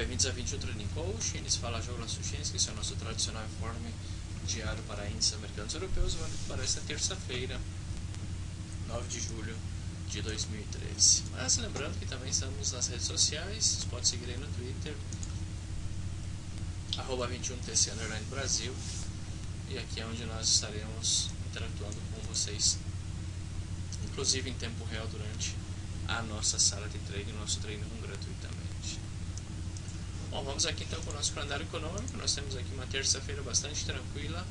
bem-vindos a vídeo do Trading Coach. Eles falam jogo lá Sushinsky, esse é o nosso tradicional informe diário para índices americanos e europeus, válido para esta terça-feira, 9 de julho de 2013. Mas lembrando que também estamos nas redes sociais, você pode seguir aí no Twitter, @21tc Brasil, e aqui é onde nós estaremos interatuando com vocês, inclusive em tempo real durante a nossa sala de treino, nosso treino gratuitamente. Bom, vamos aqui então com o nosso calendário econômico. Nós temos aqui uma terça-feira bastante tranquila,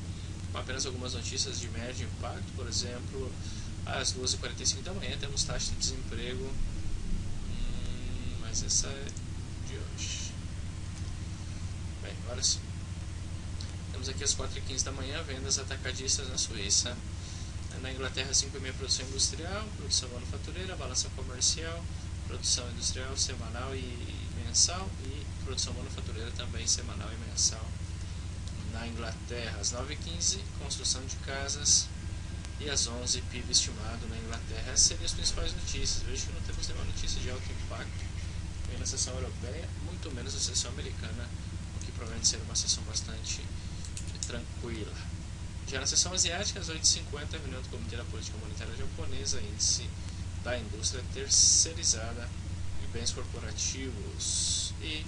com apenas algumas notícias de médio impacto. Por exemplo, às 2h45 da manhã temos taxa de desemprego, mas essa é de hoje. Bem, agora sim. Temos aqui às 4h15 da manhã vendas atacadistas na Suíça. Na Inglaterra, 5,5% produção industrial, produção manufatureira, balança comercial, produção industrial semanal e mensal, e produção manufatureira também semanal e mensal. Na Inglaterra, às 9h15, construção de casas, e às 11, PIB estimado na Inglaterra. Essas seriam as principais notícias. Vejo que não temos nenhuma notícia de alto impacto nem na sessão europeia, muito menos na sessão americana, o que provavelmente será uma sessão bastante tranquila. Já na sessão asiática, às 8h50, reunião do Comitê da Política Monetária Japonesa, índice da indústria terceirizada e bens corporativos. E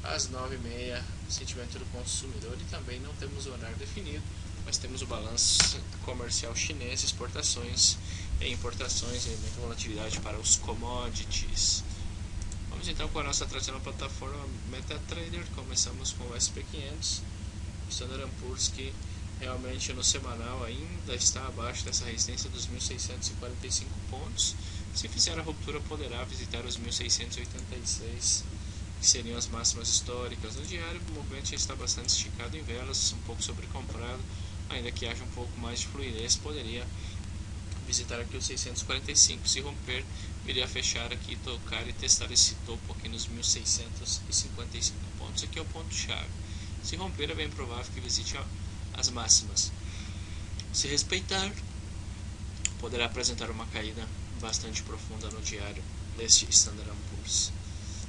às 9h30, sentimento do consumidor, e também não temos o horário definido, mas temos o balanço comercial chinês, exportações e importações, e volatilidade para os commodities. Vamos então com a nossa tradicional plataforma MetaTrader. Começamos com o SP500, o Standard & Poor's, que realmente no semanal ainda está abaixo dessa resistência dos 1.645 pontos. Se fizer a ruptura, poderá visitar os 1.686, que seriam as máximas históricas. No diário, o movimento já está bastante esticado em velas, um pouco sobrecomprado, ainda que haja um pouco mais de fluidez, poderia visitar aqui os 645. Se romper, viria a fechar aqui, tocar e testar esse topo aqui nos 1.655 pontos. Aqui é o ponto-chave. Se romper, é bem provável que visite as máximas. Se respeitar, poderá apresentar uma caída bastante profunda no diário deste Standard & Poor's.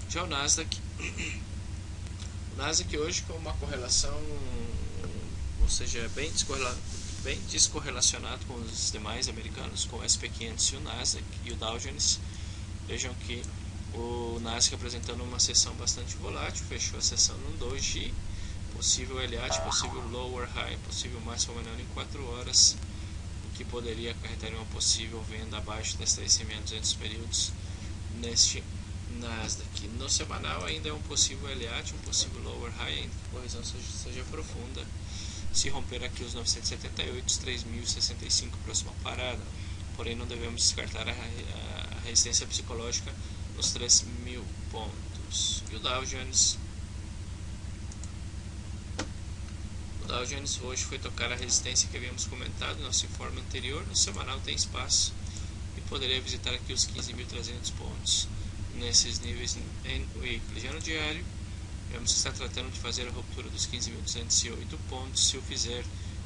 Já o Nasdaq hoje com uma correlação, ou seja, bem descorrelacionado com os demais americanos, com o SP500 e o Nasdaq e o Dow Jones. Vejam que o Nasdaq apresentando uma sessão bastante volátil, fechou a sessão no doji, possível LH, possível lower high, possível máximo menor em 4 horas, o que poderia acarretar uma possível venda abaixo das 3.200 períodos neste Nasdaq. No semanal ainda é um possível LH, um possível lower high, ainda que a correção seja profunda. Se romper aqui os 978, os 3.065 próxima parada, porém não devemos descartar a resistência psicológica nos 3.000 pontos. E o Dow Jones hoje foi tocar a resistência que havíamos comentado no nosso informe anterior. No semanal tem espaço e poderia visitar aqui os 15.300 pontos nesses níveis em weekly. Já no diário, vamos estar tratando de fazer a ruptura dos 15.208 pontos. Se o fizer,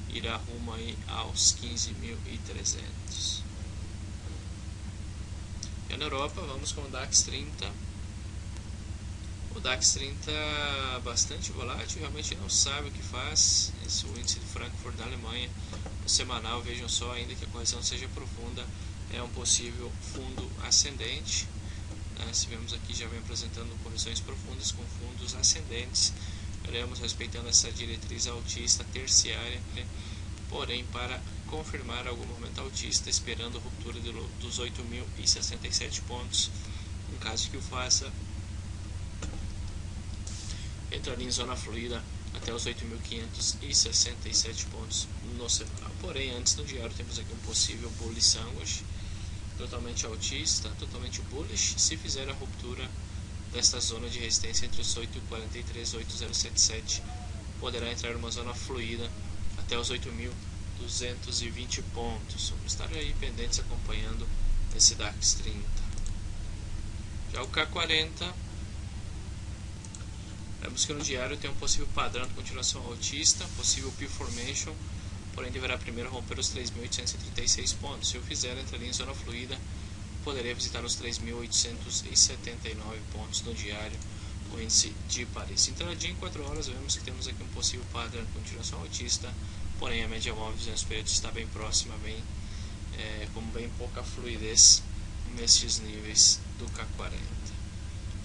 irá rumo aí aos 15.300. Já na Europa, vamos com o DAX 30. O DAX 30 bastante volátil, realmente não sabe o que faz. Esse é o índice de Frankfurt da Alemanha. No semanal, vejam só, ainda que a correção seja profunda, é um possível fundo ascendente. Se vemos aqui, já vem apresentando correções profundas com fundos ascendentes. Veremos respeitando essa diretriz altista terciária, porém para confirmar algum movimento altista, esperando a ruptura dos 8.067 pontos. Em caso que o faça, entraria em zona fluida até os 8.567 pontos no semanal. Porém, antes no diário temos aqui um possível bullish sandwich, totalmente altista, totalmente bullish. Se fizer a ruptura desta zona de resistência entre os 8.043 e 8.077, poderá entrar em uma zona fluida até os 8.220 pontos. Vamos estar aí pendentes acompanhando esse DAX 30. Já o K40, vemos que no diário tem um possível padrão de continuação altista, possível P formation, porém deverá primeiro romper os 3.836 pontos. Se o fizer, entraria em zona fluida, poderia visitar os 3.879 pontos no diário. o índice de Paris. Intradinho em 4 horas, vemos que temos aqui um possível padrão de continuação altista, porém a média móvel de 200 períodos está bem próxima, com bem pouca fluidez nestes níveis do K40.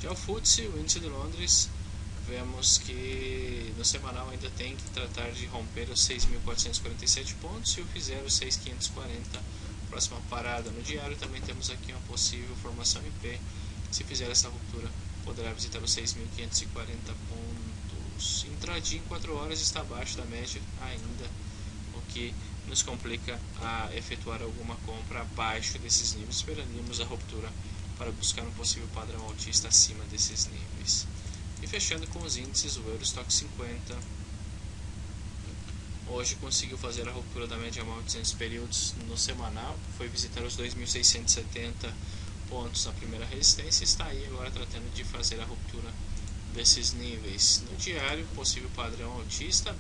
Já o FTSE, o índice de Londres, vemos que no semanal ainda tem que tratar de romper os 6.447 pontos. Se o fizer, os 6.540, próxima parada. No diário também temos aqui uma possível formação em P. Se fizer essa ruptura, poderá visitar os 6.540 pontos. Intradinho em 4 horas está abaixo da média ainda, o que nos complica a efetuar alguma compra abaixo desses níveis. Esperaríamos a ruptura para buscar um possível padrão altista acima desses níveis. E fechando com os índices, o Eurostock 50 hoje conseguiu fazer a ruptura da média móvel de 200 períodos no semanal, foi visitar os 2.670 pontos na primeira resistência e está aí agora tratando de fazer a ruptura desses níveis. No diário, possível padrão altista,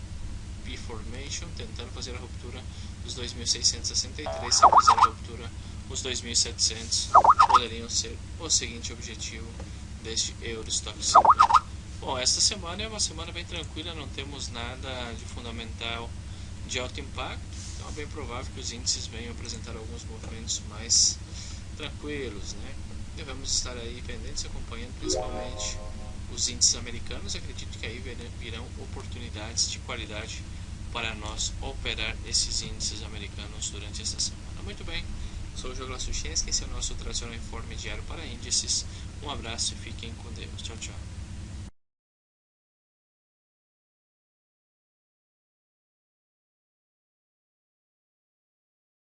B-Formation, tentando fazer a ruptura dos 2.663, se fizer a ruptura os 2.700 poderiam ser o seguinte objetivo deste Eurostock 50. Bom, esta semana é uma semana bem tranquila, não temos nada de fundamental de alto impacto, então é bem provável que os índices venham apresentar alguns movimentos mais tranquilos, né? Devemos estar aí pendentes, acompanhando principalmente os índices americanos. Acredito que aí virão oportunidades de qualidade para nós operar esses índices americanos durante esta semana. Muito bem, sou o Douglas Suchenski, esse é o nosso tradicional informe diário para índices. Um abraço e fiquem com Deus. Tchau, tchau.